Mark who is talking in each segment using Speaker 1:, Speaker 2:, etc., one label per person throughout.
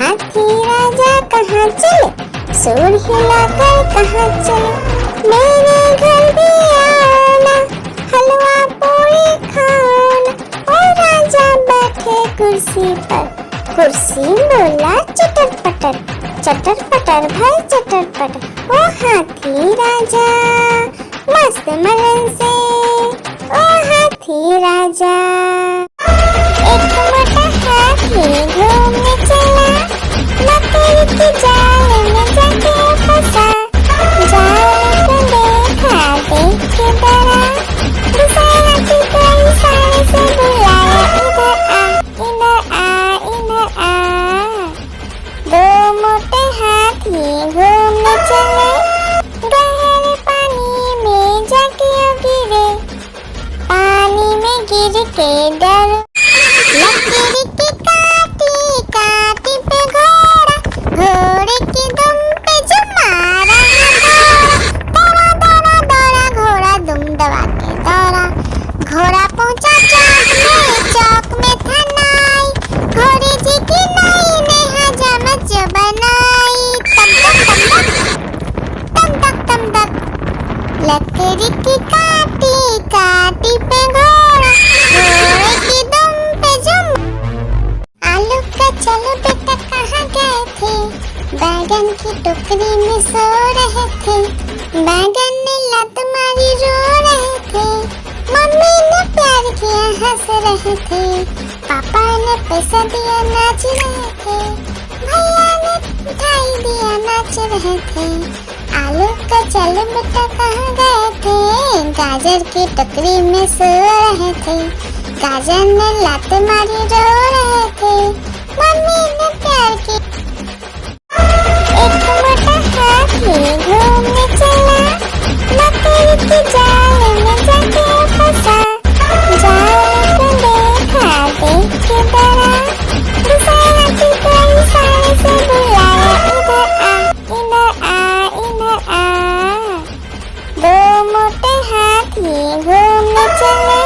Speaker 1: हाथी राजा कहाँ चले, सूंड हिलाकर कहाँ चले। मेरे घर भी आना, हलवा पूरी खाना। ओ राजा बैठे कुर्सी पर, कुर्सी बोला चटर पटर, चटर पटर भाई चटर पटर। ओ हाथी राजा मस्त मलन से, ओ हाथी राजा। एक मोटा हाथी घूमने चला, मकड़ी के जाल में जाके फंसा। जाल को देखा देख के डरा, दूसरा हाथी को इशारे से बुलाया, इधर आ इधर आ इधर आ। दो मोटे हाथी घूमने चले, गहरे पानी में जाके गिरे। पानी में गिर के डर, लकड़ी की काटी काटी पे घोड़ा, घोड़े की दुम पे जो मारा दौड़ा दौड़ा दौड़ा घोड़ा दुम दबा के दौड़ा। घोड़ा पहुंचा चौक में था नाई, घोड़े जी की नाई ने हजामत जो बनाई। तम तक तम तक लकड़ी की काटी काटी पे घोड़ा, घोड़े की दुम पे जुम। आलू का चलो बेटा कहाँ गए थे, बैगन की टोकरी में सो रहे थे। बैगन ने लत मारी रो रहे थे, मम्मी ने प्यार किया हंस रहे थे। पापा ने पैसा दिया नाच रहे थे, भैया ने मिठाई दिया नाच रहे थे। आलू का चलो बेटा कहाँ गए थे, गाजर की टोकरी में सो रहे थे। गाजर ने लात मारी रो रहे थे, मम्मी ने प्यार की। एक मोटा हाथी घूमने चला, मकड़ी के जाल में जाके फंसा। जाल को देखा देख के डरा, दूसरा हाथी को इशारे से बुलाया, इधर आ इधर आ। दो मोटे हाथी घूमने चले,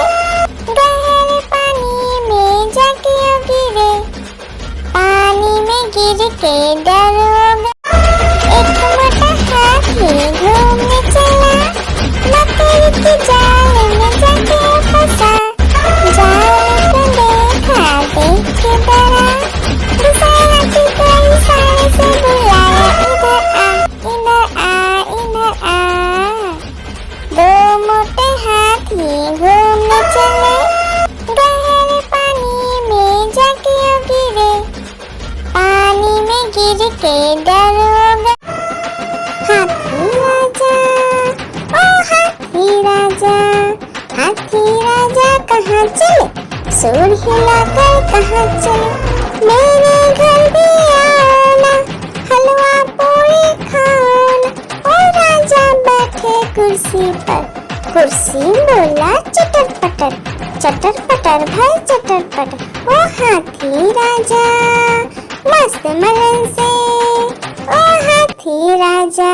Speaker 1: गहरे पानी में जाके गिरे। पानी में गिर के डर हो गया। एक मोटा हाथी घूमने चला, मकड़ी के जाल में जाके फंसा। जाल को देखा देख के डरा, दूसरा हाथी को इशारे से बुलाया, इधर आ इधर आ। दो मोटे हाथी घूमने चले, गहरे पानी में जाके गिरे। पानी में गिर के डर हो गया। हाथी राजा ओ हाथी राजा, हाथी राजा कहाँ चले, सूंड हिलाकर कहाँ चले। मेरे घर भी आना, हलवा पूरी खाना। ओ राजा बैठे कुर्सी पर, कुर्सी बोला चटर पटर, चटर पटर भाई चटर पटर। ओ हाथी राजा मस्त मलन से, ओ हाथी राजा।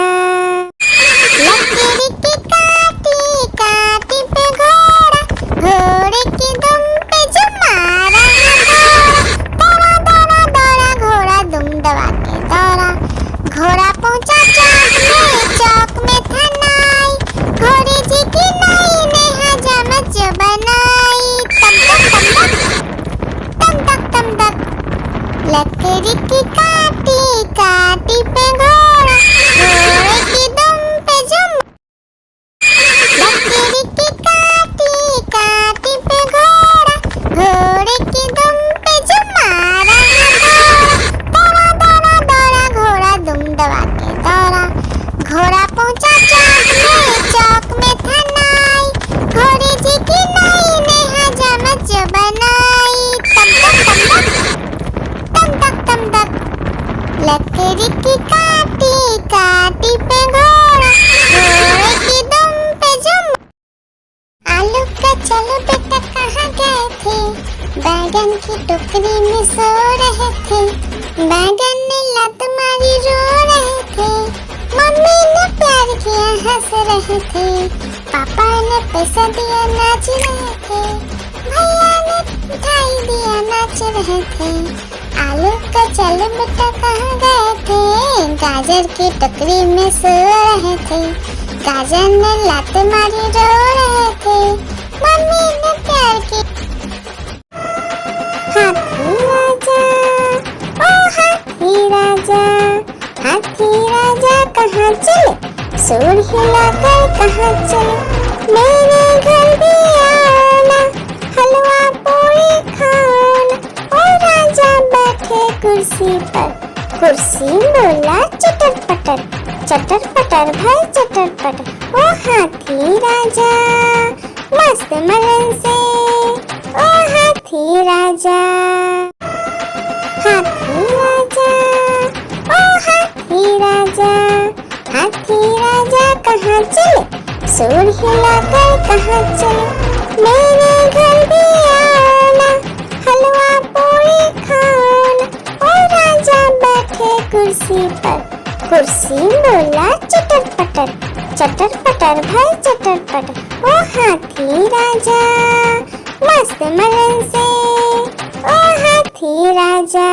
Speaker 1: लकड़ी की काटी काटी पे घोड़ा, घोड़े की दुम पे जो मारा दौड़ा दौड़ा दौड़ा घोड़ा दुम दबा के दौड़ा। घोड़ा पहुंचा चौक में था नाई, घोड़े जी की नाई ने हजामत जो बनाई। तम तक लकड़ी की काटी काटी पे घोड़ा, घोड़े की दुम पे जुम। लकड़ी की काटी काटी पे घोड़ा, घोड़े की दुम पे जो मारा दौड़ा दौड़ा दौड़ा घोड़ा दुम दबा के दौड़ा। घोड़ा पहुंचा चौक में था नाई, घोड़े जी की नाई ने हजामत जो बनाई। तम तक लकड़ी की काटी काटी पे घोड़ा, घोड़े की दुम पे जुम। आलू का चलो बेटा कहाँ गए थे, बैगन की टोकरी में सो रहे थे। बैगन ने लत मारी रो रहे थे, मम्मी ने प्यार किया हंस रहे थे। पापा ने पैसा दिया नाच रहे थे, भैया ने मिठाई दिया नाच रहे थे। आलू का चलो बेटा कहाँ गए थे, गाजर की टोकरी में सो रहे थे, गाजर ने लात मारी रो रहे थे, मम्मी ने प्यार की। हाथी राजा, ओ हाथी राजा, हाथी राजा कहाँ चले, सूंड हिलाकर कहाँ चले, मेरे घर भी आना, हलवा पूरी खाना। ओ राजा बैठे कुर्सी पर, कुर्सी बोला चटर पटर भाई चटर पटर। ओ हाथी राजा मस्त मलन से, ओ हाथी राजा, हाथी राजा, ओ हाथी राजा, हाथी राजा कहाँ चले, सूंड हिलाकर कहाँ चले, मेरे घर भी आना, हलवा पूरी खाना। ओ राजा बैठे कुर्सी पर, कुर्सी बोला चटर पटर भाई चटर पटर। ओ हाथी राजा मस्त मलन से, ओ हाथी राजा।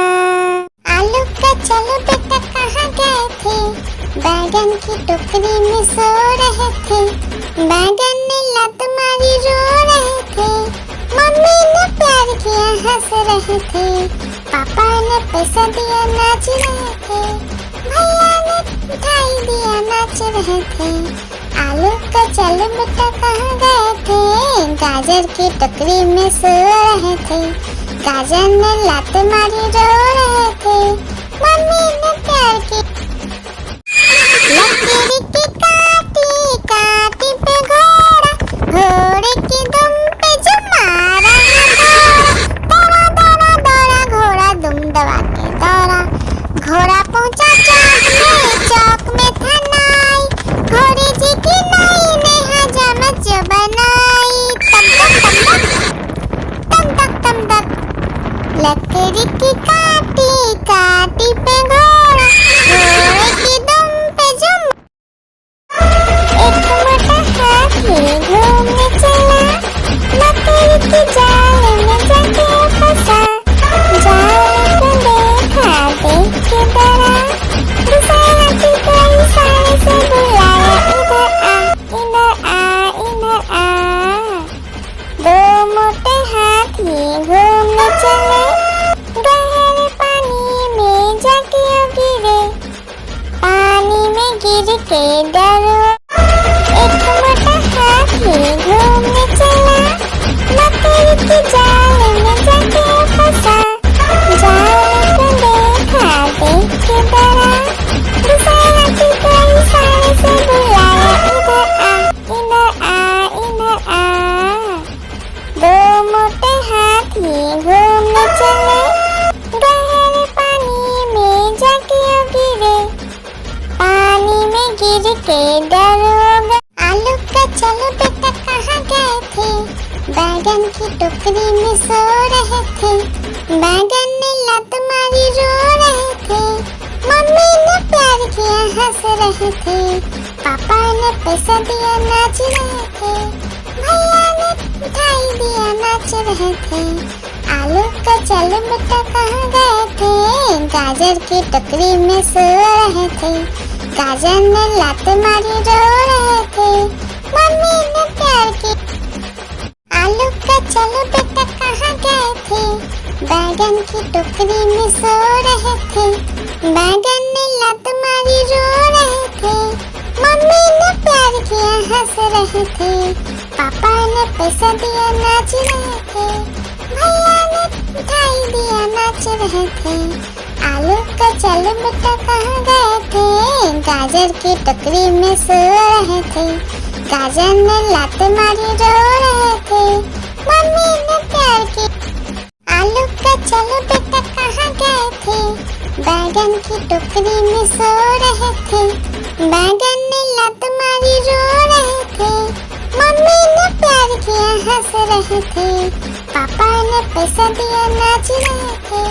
Speaker 1: आलू का चलो बेटा कहाँ गए थे, बैगन की टोकरी में सो रहे थे, बैगन ने लात मारी रो रहे थे, मम्मी ने प्यार किया हंस रहे थे, पापा ने पैसा दिया नाच रहे थे, भैया ने मिठाई दिया नाच रहे थे। आलू का चलो बेटा कहाँ गए थे, गाजर की टोकरी में सो रहे थे, गाजर ने लात मारी रो रहे थे, मम्मी ने प्यार की। लकड़ी की काटी काटी पे घोड़ा, घोड़े की दुम पे जो मारा दौड़ा दौड़ा दौड़ा घोड़ा दुम दबा के दौड़ा, घोड़ा पहुंचा चौक में था नाई, घोड़े जी की नाई ने हजामत जो बनाई, तम तक लकड़ी की काटी काटी पे घोड़ा, घोड़े की दुम पे जो एक मोटा हाथी घूमने चला, लकड़ी की जाल में जाके फंसा, जाल को देखा देख के डरा, दूसरे हाथी को इशारे से बुलाया, इधर आ। दो मोटे हाथी घूमने चले, गहरे पानी में जाके गिरे, पानी में गिर के डरो। एक मोटा हाथी घूमने चला, लकड़ी की जाल में जाके फंसा, जाल को देखा देख के डरा, दूसरे हाथी को इशारे से बुलाया, इधर आ। दो मोटे हाथी घूमने चले, गहरे पानी में जाके गिरे, पानी में गिर के डरोगे। आलू का चलो बेटा कहाँ गए थे, बैगन की टोकरी में सो रहे थे, बैगन ने लात मारी रो रहे थे, मम्मी ने प्यार किया हंस रहे थे, पापा ने पैसा दिया नाच रहे थे, भैया ने मिठाई दिया नाच रहे थे। आलू का चलो बेटा कहाँ गए थे, गाजर की टोकरी में सो रहे थे, गाजर ने लात मारी रो रहे थे, मम्मी ने प्यार की। आलू का चलो बेटा कहाँ गए थे, बैगन की टोकरी में सो रहे थे, बैगन ने लात मारी रो रहे थे, मम्मी ने प्यार किया हंस रहे थे, पापा ने पैसा दिया नाच रहे थे, भैया ने मिठाई दिया नाच रहे थे। आलू का चलो बेटा कहाँ गए थे, गाजर की टोकरी में सो रहे थे, गाजर ने लात मारी रो रहे थे, मम्मी ने प्यार की। आलू का चलो बेटा कहाँ गए थे, बैगन की टोकरी में सो रहे थे, बैगन ने लात मारी रो रहे थे, मम्मी ने प्यार किया हंस रहे थे, पापा ने पैसा दिया नाच रहे थे,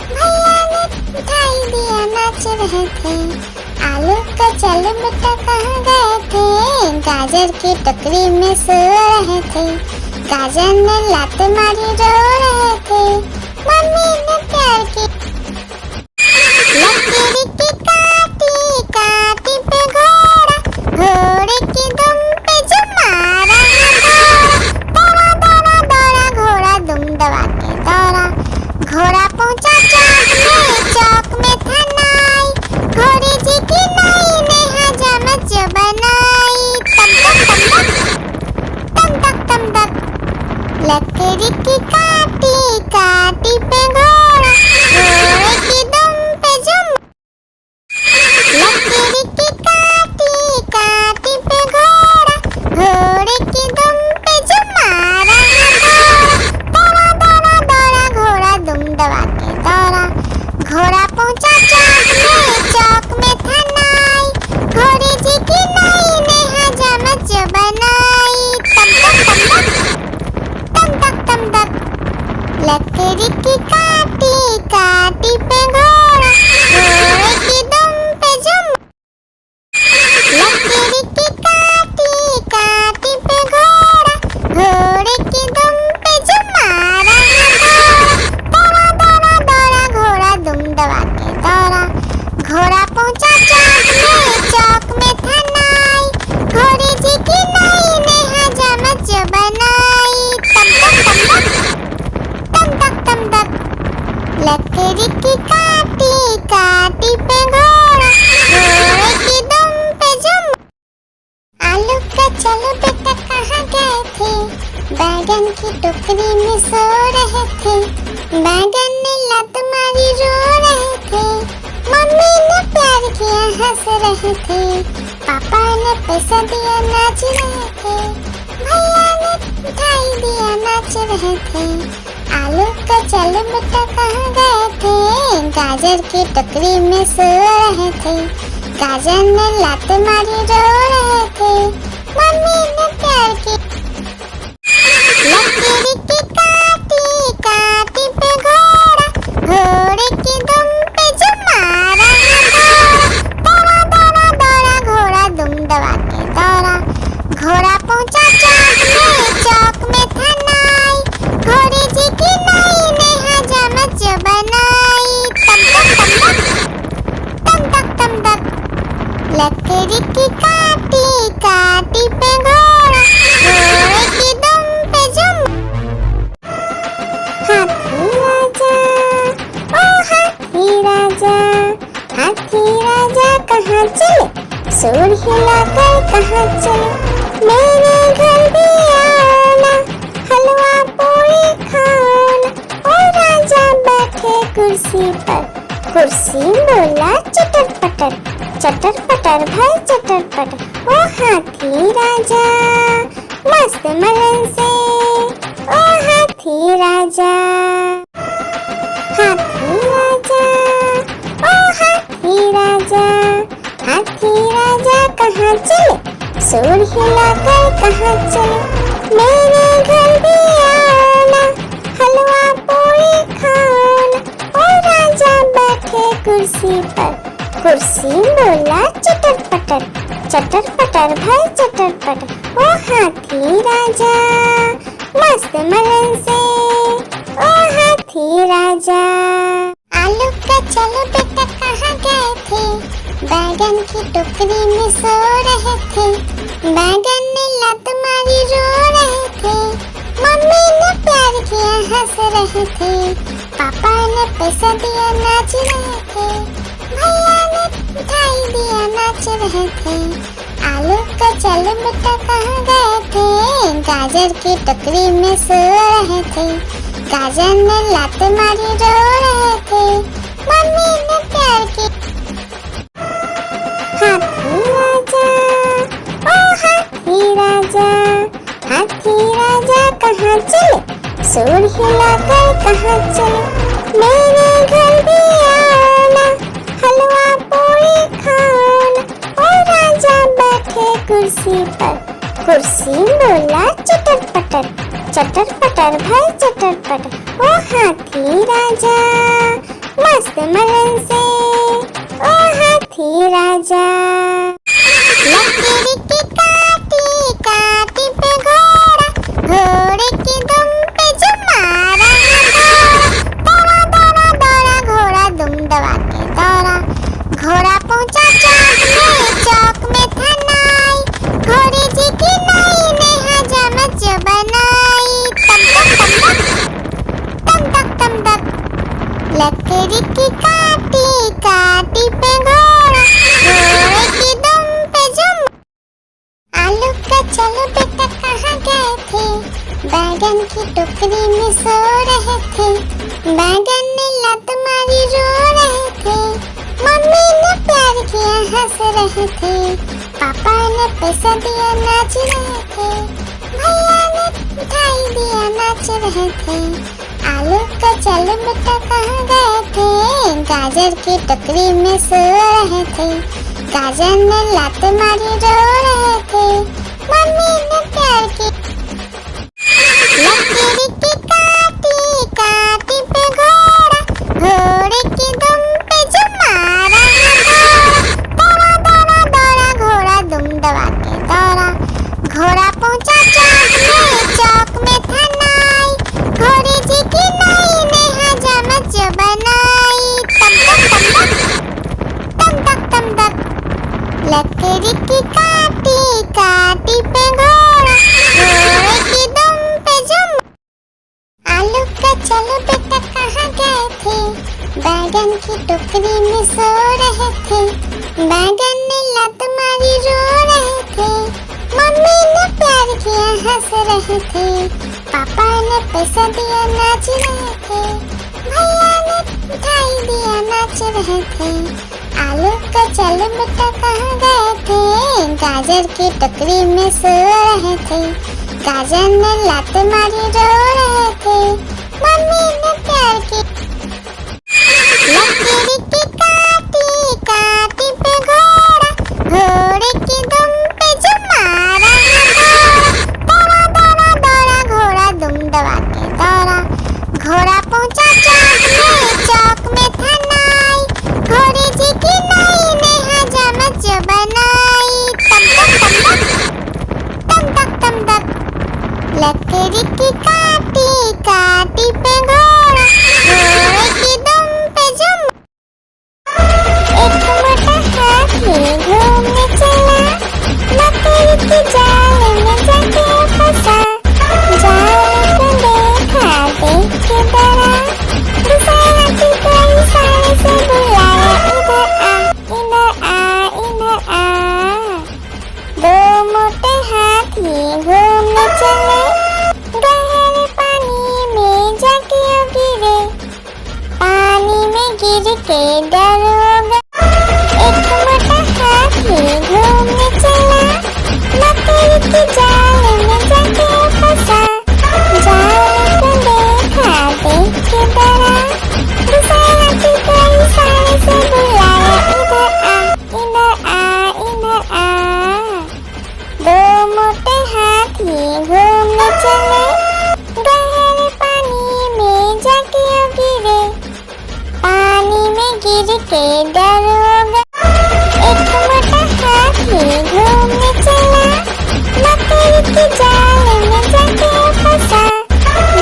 Speaker 1: भैया ने मिठाई दिया नाच रहे थे। आलू का चलो बेटा कहाँ गए थे, गाजर की टोकरी में सो रहे थे, गाजर ने लात मारी रो रहे थे, मम्मी ने प्यार की। लकड़ी की काटी काटी पे घोड़ा, घोड़े की दुम पे जुम। लकड़ी की काटी काटी पे घोड़ा, घोड़े की दुम पे जुम मारा दौड़ा दौड़ा दौड़ा घोड़ा दुम दबा के दौड़ा। घोड़ा पहुंचा चौक में था नाई, घोड़े जी की नाई ने हजामत जो बनाई। तम तक तम तक लकड़ी की काटी काटी पे घोड़ा, घोड़े की दुम पे जुम। लकड़ी की काटी काटी पे घोड़ा, घोड़े की दुम पे जुम मारा दौड़ा दौड़ा दौड़ा घोड़ा दुम दबा के दौड़ा। घोड़ा पहुंचा चौक में था नाई, घोड़े जी की नाई ने हजामत जो बनाई। तम तक लकड़ी की काटी काटी पे घोड़ा, घोड़े की दुम पे जुम। आलू का चलो बेटा कहाँ गए थे, बैगन की टोकरी में सो रहे थे। बैगन ने लत मारी रो रहे थे, मम्मी ने प्यार किया हंस रहे थे। पापा ने पैसा दिया नाच रहे थे, भैया ने मिठाई दिया नाच रहे थे। आलू का चलो बेटा कहाँ गए थे, गाजर की टोकरी में सो रहे थे। गाजर ने लात मारी रो रहे थे, मम्मी ने प्यार की। लकड़ी की काटी काटी पे घोड़ा, घोड़े की दुम पे जुम मारा दौड़ा दौड़ा दौड़ा घोड़ा दुम दबा के दौड़ा। घोड़ा पहुंचा चौक में था नाई, घोड़े जी की नाई ने हजामत जो बनाई। तम तक लकड़ी की काटी काटी पे घोड़ा, घोड़े की दुम पे जुम। हाथी राजा ओ हाथी राजा, हाथी राजा कहाँ चले, सूर हिलाकर कहाँ चले। मेरे घर भी आना, हलवा पूरी खाना। ओ राजा बैठे कुर्सी पर, कुर्सी बोला चटर पटर, चटर पटर भाई चटर पटर। ओ हाथी राजा मस्त मलन से, ओ हाथी राजा। हाथी राजा ओ हाथी राजा, हाथी राजा कहाँ चले, सूर हिलाकर कहाँ चले। मेरे घर भी आना, हलवा पूरी खाना। ओ राजा बैठे कुर्सी पर, कुर्सी बोला चटर पटर भाई चटर पटर। ओ हाथी राजा मस्त मलन से, ओ हाथी राजा। आलू का चलो बेटा कहाँ गए थे, बैगन की टोकरी में सो रहे थे। बैगन ने लत मारी रो रहे थे, मम्मी ने प्यार किया हंस रहे थे। पापा ने पैसा दिया नाच रहे थे, भैया ने मिठाई दिया नाच रहे थे। आलू का चलो बेटा कहाँ गए थे, गाजर की टोकरी में सो रहे थे। गाजर ने लात मारी रो रहे थे, मम्मी ने प्यार की। हाथी राजा ओ हाथी राजा, हाथी राजा कहाँ चले, सूर हिलाकर कहाँ चले। मेरे घर भी आना, हलवा पूरी खाना। ओ राजा बैठे कुर्सी पर, कुर्सी बोला चटर पटर भाई चटर पटर। ओ हाथी राजा मस्त मलन से, ओ हाथी राजा। लकड़ी की काटी काटी पे घोड़ा, घोड़े की दुम पे जुम मारा दौड़ा दौड़ा दौड़ा घोड़ा दुम दबा के दौड़ा। घोड़ा पहुंचा चौक में था नाई, घोड़े जी की नाई ने हजामत जो बनाई। तम तक लकड़ी की काटी काटी पे घोड़ा, घोड़े की दुम पे जुम। आलू का चलो बेटा कहाँ गए थे, बैगन की टोकरी में सो रहे थे, बैगन ने लात मारी रो रहे थे, मम्मी ने प्यार किया हंस रहे थे, पापा ने पैसा दिया नाच रहे थे, भैया ने मिठाई दिया नाच रहे थे। आलू का चल बेटा कहाँ गए थे, गाजर की टोकरी में सो रहे थे, गाजर ने लात मारी रो रहे थे, मम्मी ने प्यार की लकीर की काटी काटी पे घोड़ा, घोड़े की दुम पे जो मारा दौड़ा दौड़ा दौड़ा घोड़ा दुम दबा के दौड़ा, घोड़ा पहुंचा चौक में था नाई, घोड़े जी की नाई ने हजामत जो बनाई, तम तक तम तक लकीर की काटी काटी पे घोड़ा, घोड़े की दुम पे जो आलू का चलो बेटा कहाँ गए थे, बैगन की टोकरी में सो रहे थे, बैगन ने लात मारी रो रहे थे, मम्मी ने प्यार किया हंस रहे थे, पापा ने पैसा दिया नाच रहे थे, भैया ने मिठाई दिया नाच रहे थे। आलू का चलो बेटा कहाँ गए थे, गाजर की टोकरी में सो रहे थे, गाजर ने लात मारी रो रहे थे, मम्मी ने प्यार की लकीर की काटी काटी पे घोड़ा, घोड़े की दुम पे जो मारा दौड़ा दौड़ा दौड़ा घोड़ा दुम दबा के दौड़ा, घोड़ा पहुंचा चौक में था नाई, घोड़े जी की नाई ने हजामत जो बनाई, तम तक लकीर की काटी काटी पे घोड़ा, घोड़े की दुम पे जो एक मोटा हाथी घूमने चला, लकीर की जाल में जाके फंसा, जाल को देखा देख के डरा, दूसरा हाथी को इशारे से बुलाया, इधर आ इधर आ। दो मोटे हाथी घूमने चले, गहरे पानी में जाके गिरे, पानी में गिर के डर हो गया। एक मोटा हाथी घूमने चला, लकीर की जाल में जाके फंसा, जाल को देखा देख के डरा, दूसरे हाथी को इशारे से बुलाया, इधर आ इधर आ। दो मोटे हाथी घूमने चले, गहरे पानी में जाके गिरे, पानी में गिर के डर हो गया। एक मोटा हाथी घूमने चला, लकीर की जाल में जाके फंसा,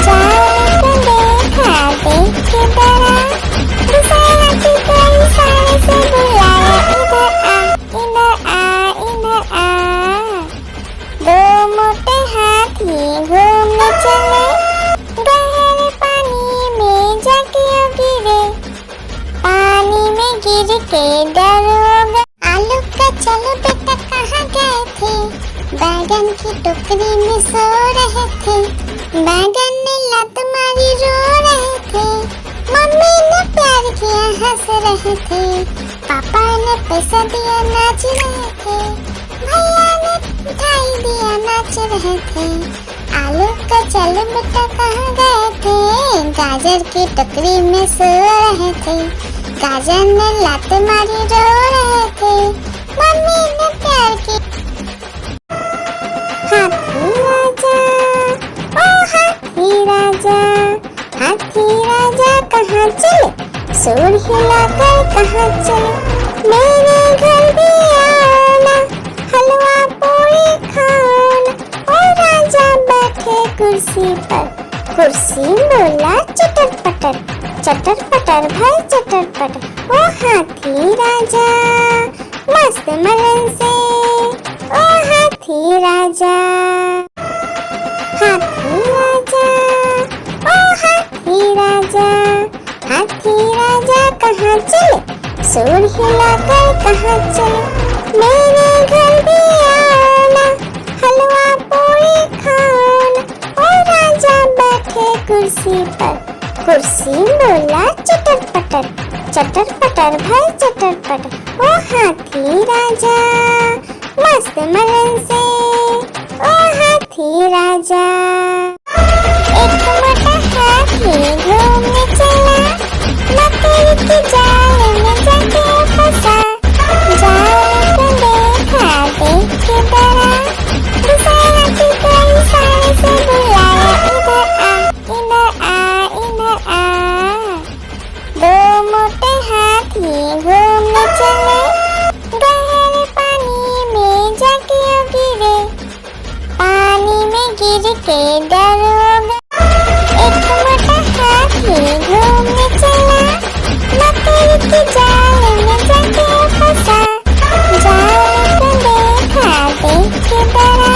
Speaker 1: जाल को देखा देख के डरा, दूसरे हाथी को इशारे से बुलाया, इधर आ इधर आ। दो मोटे हाथी घूमने चले, गहरे पानी में जाके गिरे, पानी में गिर के डर हो गया। आलू का चलो बेटा कहाँ गए थे, बैगन की टोकरी में सो रहे थे, बैगन ने लात मारी रो रहे थे, मम्मी ने प्यार किया हंस रहे थे, पापा ने पैसा दिया नाच रहे थे, भैया ने मिठाई दिया नाच रहे थे। आलू का चलो बेटा कहाँ गए थे, गाजर की टोकरी में सो रहे थे, गाजर ने लात मारी रो रहे थे, मम्मी ने प्यार की हाथी राजा ओ हाथी राजा, हाथी राजा कहाँ चले, सूर हिलाकर कहाँ चले, मेरे घर भी आना, हलवा पूरी खाना, ओ राजा बैठे कुर्सी पर, कुर्सी बोला चटर पटर भाई चटर पटर, ओ हाथी राजा मस्त मलन से, ओ हाथी राजा, हाथी राजा ओ हाथी राजा, हाथी राजा कहाँ चले, सूर हिलाकर कहाँ चले, मेरे घर भी आना, हलवा पूरी खाना, ओ कुर्सी पर। कुर्सी बोला चटर पटर, चटर पटर भाई चटर पटर। ओ हाथी राजा मस्त मलन से, ओ हाथी राजा। एक मोटा हाथी घूमने चला, मकड़ी की जाल में जाके फंसा। जाल को देखा देख के डरा, दूसरा हाथी को इशारे से बुलाया, इधर आ इधर आ इधर आ। दो मोटे हाथी घूमने चले, गहरे पानी में जाके गिरे। पानी में गिर के डर हो गया। एक मोटा हाथी घूमने चला, मकड़ी की जाल में जाके फंसा। जाल को देखा देख के डरा,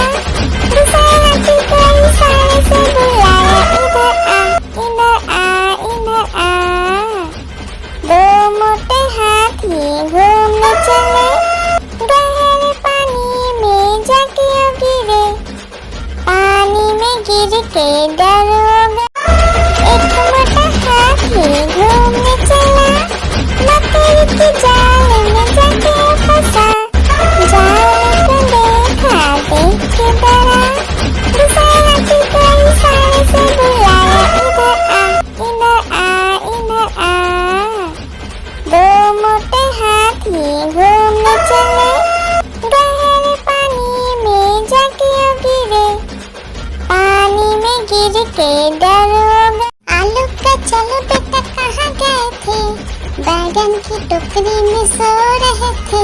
Speaker 1: दूसरा हाथी को इशारे से बुलाया, इधर आ इधर आ इधर आ। दो मोटे हाथी घूमने चले, गहरे पानी में जाके गिरे। पानी में गिर के डर हो गया। एक मोटा हाथी घूमने चला, मकड़ी की जाल में जाके फंसा। जाल को देखा देख के डरा, दूसरा हाथी को इशारे से बुलाया, इधर आ इधर आ। दो मोटे हाथी घूमने चले, गहरे पानी में जाके गिरे। पानी में गिर के डर हो गया। आलू का चलो बेटा कहाँ गए थे, बैगन की टोकरी में सो रहे थे।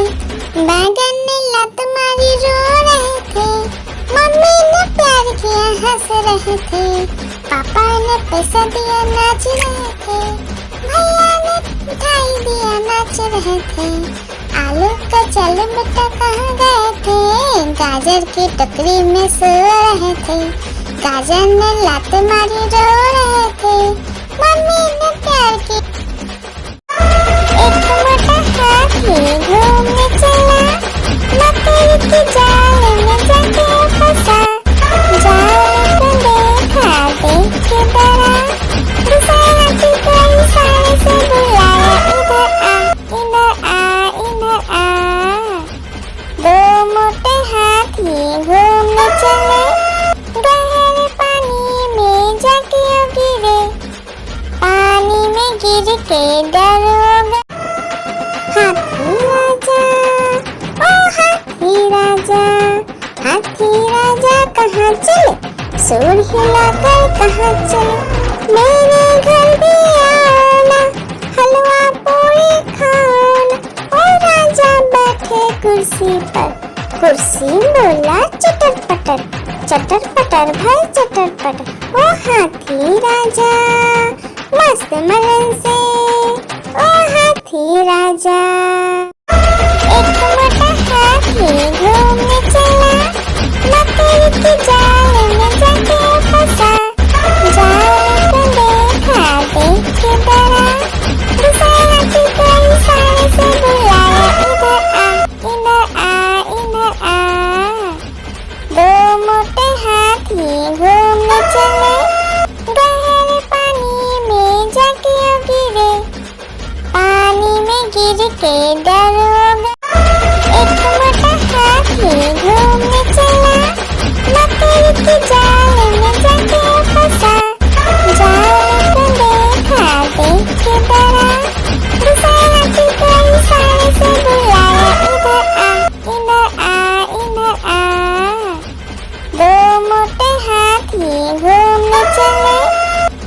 Speaker 1: बैगन ने लत मारी रो रहे थे, मम्मी ने प्यार किया हंस रहे थे। पापा ने पैसा दिया नाच रहे थे, भैया ने मिठाई दिया नाच रहे थे। आलू का चलो बेटा कहाँ गए थे, गाजर की टोकरी में सो रहे थे। गाजर ने लात मारी रो रहे थे, मम्मी ने प्यार की। एक मोटा हाथी घूमने चला, मकड़ी की जाल में जाके फंसा। जाल को देखा देख के डरा, दूसरा हाथी को इशारे से बुलाया, इधर आ इधर आ। दो मोटे हाथी घूमने चले, गहरे पानी में जाके गिरे। पानी में गिर के डर हो गया। हाथी राजा ओ हाथी राजा, हाथी राजा कहाँ चले, सूर हिलाकर कहाँ चले। मेरे घर भी आओ ना, हलवा पूरी खाओ ना। ओ राजा बैठे कुर्सी पर। कुर्सी बोला चटर पटर, चटर पटर भाई चटर पटर। ओ हाथी राजा मस्त मलन से, ओ हाथी राजा। एक मोटा हाथी घूमने चला, मकड़ी की जाल में जाके फंसा। जाल को देखा देख के डरा, दूसरा हाथी को इशारे से बुलाया, इधर आ इधर आ। दो मोटे हाथी घूमने चले, गहरे पानी में जाके गिरे। पानी में गिर के डर हो गया। एक मोटा हाथी घूमने चला, मकड़ी की जाल में जाके फंसा। जाल को देखा देख के डरा, दूसरा हाथी को इशारे से बुलाया, इधर आ इधर आ। दो मोटे हाथी घूमने चले,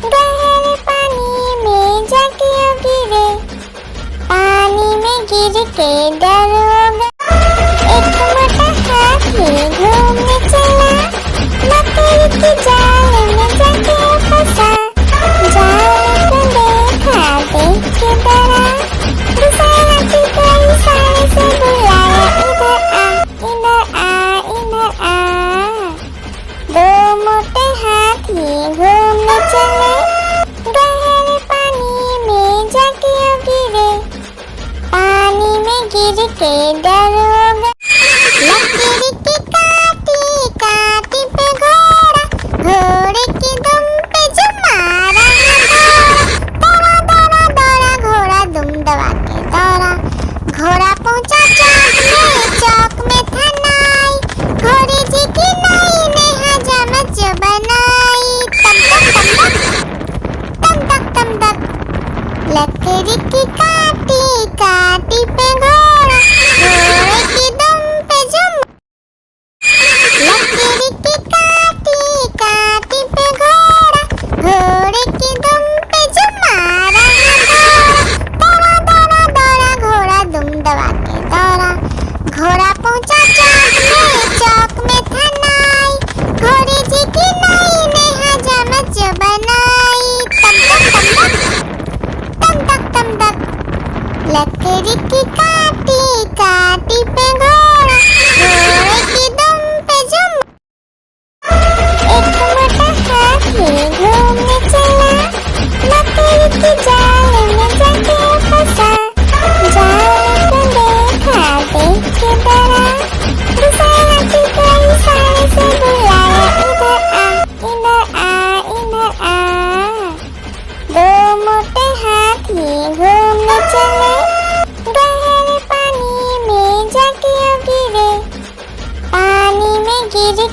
Speaker 1: गहरे पानी में जाके गिरे। पानी में गिर के डर हो गया। एक मोटा हाथी घूमने चला, मकड़ी की जाल में जाके फंसा। जाल को देखा देख के डरा, दूसरा हाथी को इशारे से बुलाया, इधर आ इधर आ। दो मोटे हाथी घूमने चले, गहरे पानी में जाके गिरे। पानी में गिर के डर हो गया। लकड़ी की काटी काटी पे घोड़ा, घोड़े की दुम पे जुम्मा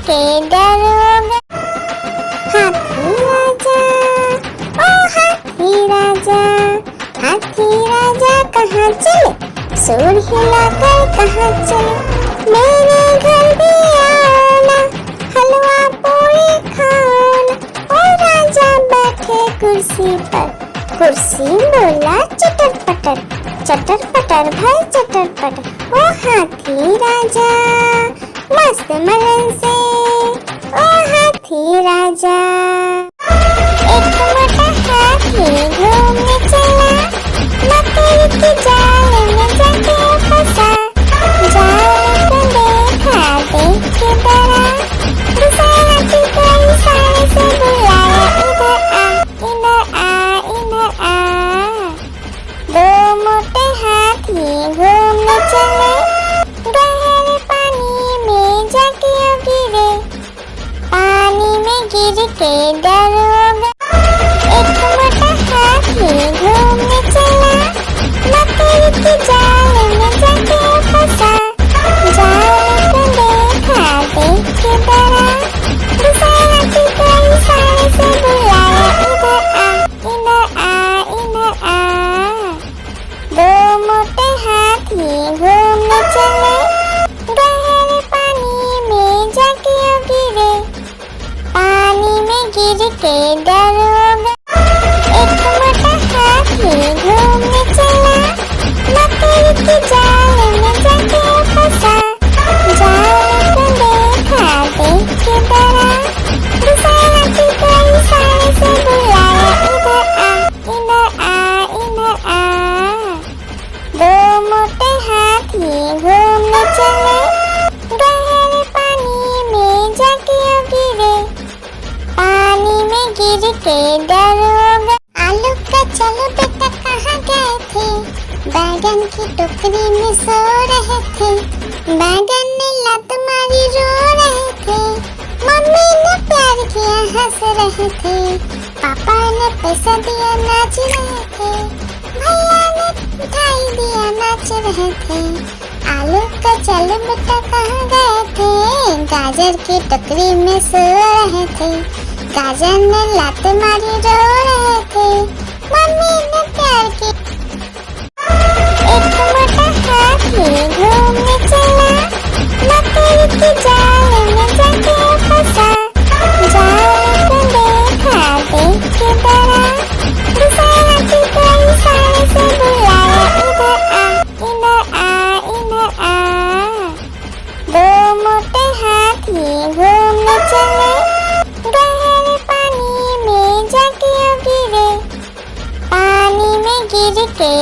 Speaker 1: के डरोगे। हाथी राजा, ओ हाथी राजा, हाथी राजा कहाँ चले, सूंड हिलाकर कहाँ चले, मेरे घर भी आना, हलवा पूरी खाना। ओ राजा बैठे कुर्सी पर, कुर्सी बोला चटर पटर, चटर पटर भाई चटर पटर। ओ हाथी राजा मस्त मलन से, ओ हाथी राजा। एक मोटा हाथी घूमने चला, मकड़ी की जाल में जाके फंसा, जाल को देखा देख के डरा, दूसरा हाथी को इशारे से बुलाया, इधर आ, इधर आ, इधर आ। दो मोटे हाथी घूमने चले, गहरे पानी में जाके गिरे, पानी में गिर के डरोगे। एक मोटा हाथी घूमने चला, मकड़ी की जाल में जाके फंसा, जाल को देखा देख के डरा, दूसरा हाथी को इशारे से बुलाया, इधर आ, इधर आ, इधर आ। दो मोटे हाथी घूमने चले, गहरे पानी में जाके गिरे, पानी में गिर के डरोगे। एक मोटा हाथी घूमने चला, मकड़ी की जाल में जाके फंसा, जाल को देखा देख के डरा, दूसरा हाथी को इशारे से बुलाया, इधर आ, इधर आ, इधर आ। दो मोटे हाथी घूमने चले, गहरे पानी में जाके गिरे, पानी में गिर के डरोगे। आलू का चलो बेटा कहाँ गए थे, बैगन की टोकरी में सो रहे थे, बैगन ने लत मारी रो रहे थे, मम्मी ने प्यार किया हंस रहे थे, पापा ने पैसा दिया नाच रहे थे, भैया ने मिठाई दिया नाच रहे थे। आलू का चलो बेटा कहाँ गए थे, गाजर की टोकरी में सो रहे थे, गाजर ने लात मारी रो रहे थे, मम्मी ने प्यार की। एक मोटा हाथी घूमने चला, मकड़ी की जाल में जाके फंसा, जाल को देखा देख के डरा, दूसरा हाथी को इशारे से बुलाया, इधर आ, इधर आ, इधर आ। दो मोटे हाथी घूमने चले, गहरे पानी में जाके गिरे, पानी में गिर के